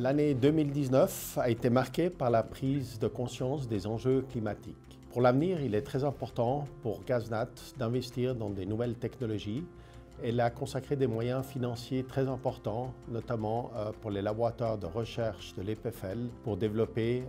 L'année 2019 a été marquée par la prise de conscience des enjeux climatiques. Pour l'avenir, il est très important pour GasNat d'investir dans des nouvelles technologies. Elle a consacré des moyens financiers très importants, notamment pour les laboratoires de recherche de l'EPFL, pour développer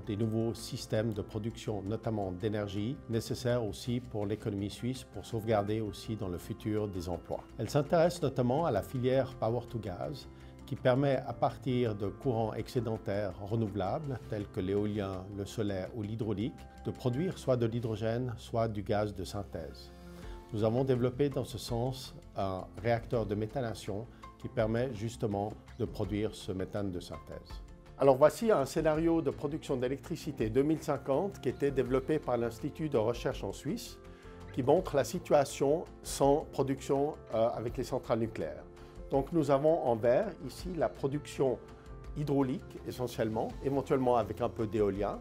des nouveaux systèmes de production, notamment d'énergie, nécessaires aussi pour l'économie suisse, pour sauvegarder aussi dans le futur des emplois. Elle s'intéresse notamment à la filière Power-to-Gas, qui permet à partir de courants excédentaires renouvelables, tels que l'éolien, le solaire ou l'hydraulique, de produire soit de l'hydrogène, soit du gaz de synthèse. Nous avons développé dans ce sens un réacteur de méthanation qui permet justement de produire ce méthane de synthèse. Alors voici un scénario de production d'électricité 2050 qui a été développé par l'Institut de recherche en Suisse, qui montre la situation sans production avec les centrales nucléaires. Donc nous avons en vert ici la production hydraulique essentiellement, éventuellement avec un peu d'éolien.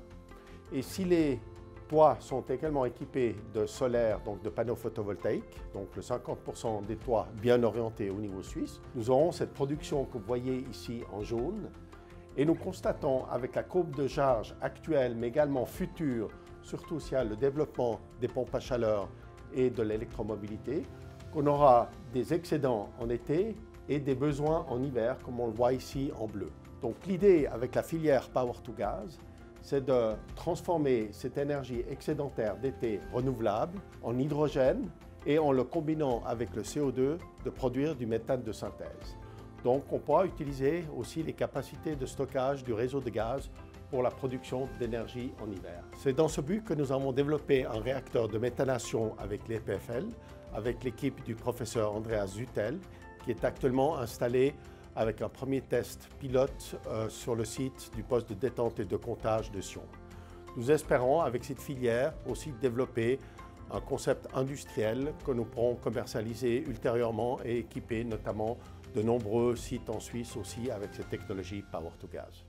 Et si les toits sont également équipés de solaire, donc de panneaux photovoltaïques, donc le 50% des toits bien orientés au niveau suisse, nous aurons cette production que vous voyez ici en jaune. Et nous constatons avec la courbe de charge actuelle, mais également future, surtout s'il y a le développement des pompes à chaleur et de l'électromobilité, qu'on aura des excédents en été et des besoins en hiver, comme on le voit ici en bleu. Donc l'idée avec la filière Power-to-Gas, c'est de transformer cette énergie excédentaire d'été renouvelable en hydrogène et en le combinant avec le CO2, de produire du méthane de synthèse. Donc on pourra utiliser aussi les capacités de stockage du réseau de gaz pour la production d'énergie en hiver. C'est dans ce but que nous avons développé un réacteur de méthanation avec l'EPFL, avec l'équipe du professeur Andreas Zütel, qui est actuellement installé avec un premier test pilote sur le site du poste de détente et de comptage de Sion. Nous espérons, avec cette filière, aussi développer un concept industriel que nous pourrons commercialiser ultérieurement et équiper notamment de nombreux sites en Suisse aussi avec cette technologie Power-to-Gas.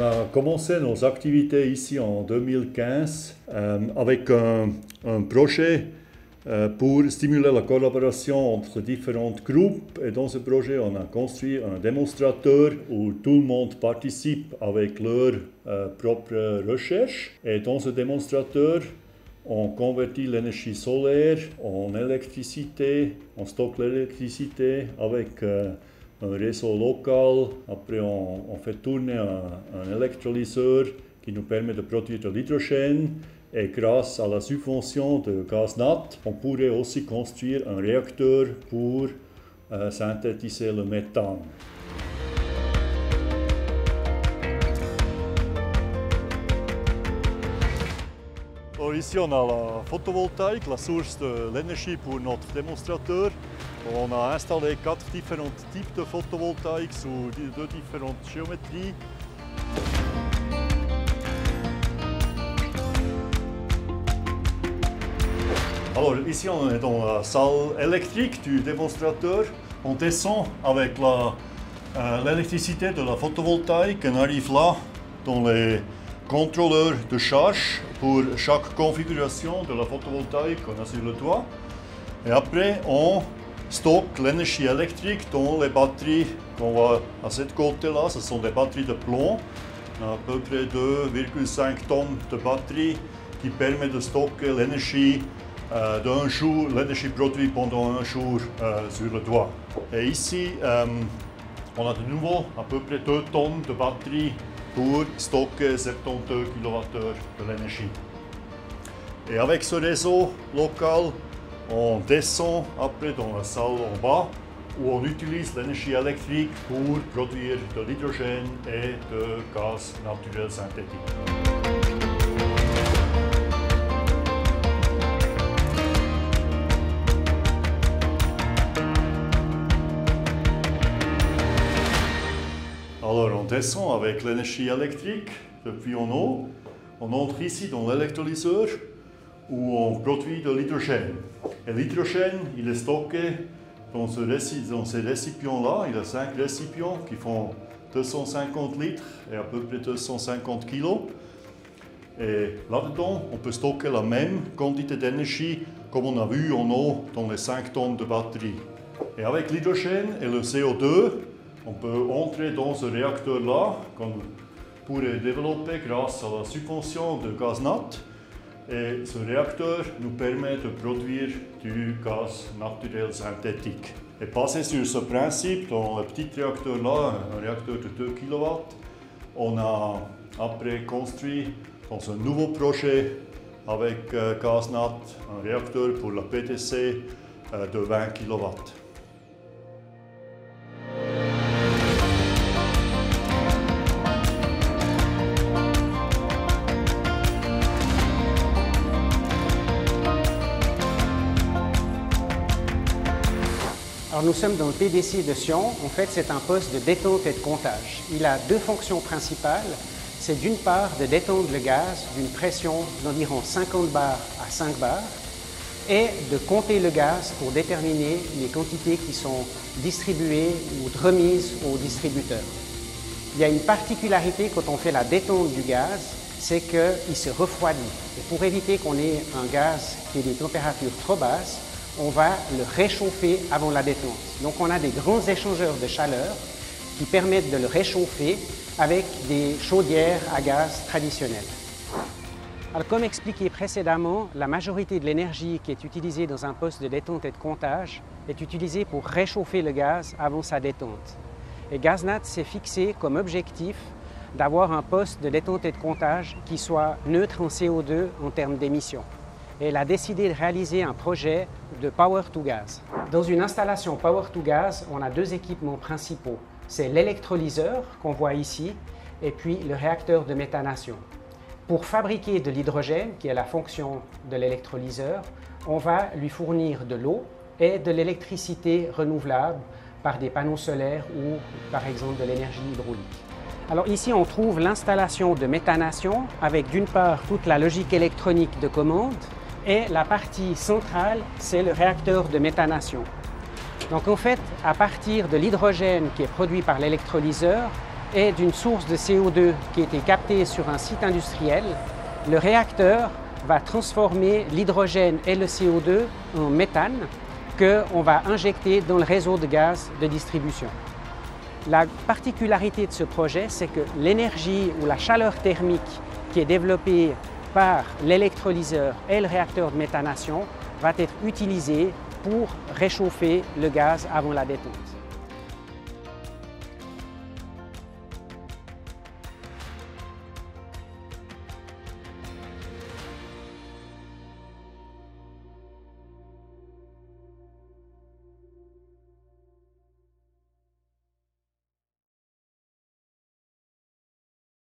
On a commencé nos activités ici en 2015 avec un projet pour stimuler la collaboration entre différents groupes. Et dans ce projet, on a construit un démonstrateur où tout le monde participe avec leur propre recherche. Et dans ce démonstrateur, on convertit l'énergie solaire en électricité, on stocke l'électricité avec un réseau local. Après, on fait tourner un électrolyseur qui nous permet de produire de l'hydrogène. Et grâce à la subvention de GasNat, on pourrait aussi construire un réacteur pour synthétiser le méthane. Alors ici, on a la photovoltaïque, la source de l'énergie pour notre démonstrateur. On a installé 4 différents types de photovoltaïque sous 2 différentes géométries. Alors ici on est dans la salle électrique du démonstrateur. On descend avec l'électricité de la photovoltaïque. On arrive là dans les contrôleurs de charge pour chaque configuration de la photovoltaïque qu'on a sur le toit. Et après on stocke l'énergie électrique dans les batteries qu'on voit à cette côté-là. Ce sont des batteries de plomb, à peu près 2,5 tonnes de batterie qui permet de stocker l'énergie d'un jour, l'énergie produite pendant un jour sur le toit. Et ici, on a de nouveau à peu près 2 tonnes de batterie pour stocker 72 kWh de l'énergie. Et avec ce réseau local, on descend après dans la salle en bas où on utilise l'énergie électrique pour produire de l'hydrogène et de gaz naturel synthétique. Alors on descend avec l'énergie électrique depuis en haut. On entre ici dans l'électrolyseur où on produit de l'hydrogène. Et l'hydrogène, il est stocké Dans ces récipients-là, il y a 5 récipients qui font 250 litres et à peu près 250 kg. Et là-dedans, on peut stocker la même quantité d'énergie comme on a vu en eau dans les 5 tonnes de batterie. Et avec l'hydrogène et le CO2, on peut entrer dans ce réacteur-là qu'on pourrait développer grâce à la subvention de GazNat. Et ce réacteur nous permet de produire du gaz naturel synthétique. Et basé sur ce principe, dans le petit réacteur-là, un réacteur de 2 kW, on a après construit dans un nouveau projet avec GazNat un réacteur pour la PTC de 20 kW. Alors nous sommes dans le PDC de Sion. En fait, c'est un poste de détente et de comptage. Il a 2 fonctions principales. C'est d'une part de détendre le gaz d'une pression d'environ 50 bars à 5 bars et de compter le gaz pour déterminer les quantités qui sont distribuées ou remises au distributeur. Il y a une particularité quand on fait la détente du gaz, c'est qu'il se refroidit. Et pour éviter qu'on ait un gaz qui ait des températures trop basses, on va le réchauffer avant la détente. Donc on a des grands échangeurs de chaleur qui permettent de le réchauffer avec des chaudières à gaz traditionnelles. Alors, comme expliqué précédemment, la majorité de l'énergie qui est utilisée dans un poste de détente et de comptage est utilisée pour réchauffer le gaz avant sa détente. Et GazNat s'est fixé comme objectif d'avoir un poste de détente et de comptage qui soit neutre en CO2 en termes d'émissions. Et elle a décidé de réaliser un projet de Power to Gas. Dans une installation Power to Gas, on a 2 équipements principaux. C'est l'électrolyseur qu'on voit ici et puis le réacteur de méthanation. Pour fabriquer de l'hydrogène, qui est la fonction de l'électrolyseur, on va lui fournir de l'eau et de l'électricité renouvelable par des panneaux solaires ou par exemple de l'énergie hydraulique. Alors ici, on trouve l'installation de méthanation avec d'une part toute la logique électronique de commande et la partie centrale, c'est le réacteur de méthanation. Donc en fait, à partir de l'hydrogène qui est produit par l'électrolyseur et d'une source de CO2 qui a été captée sur un site industriel, le réacteur va transformer l'hydrogène et le CO2 en méthane qu'on va injecter dans le réseau de gaz de distribution. La particularité de ce projet, c'est que l'énergie ou la chaleur thermique qui est développée par l'électrolyseur et le réacteur de méthanation va être utilisée pour réchauffer le gaz avant la détente.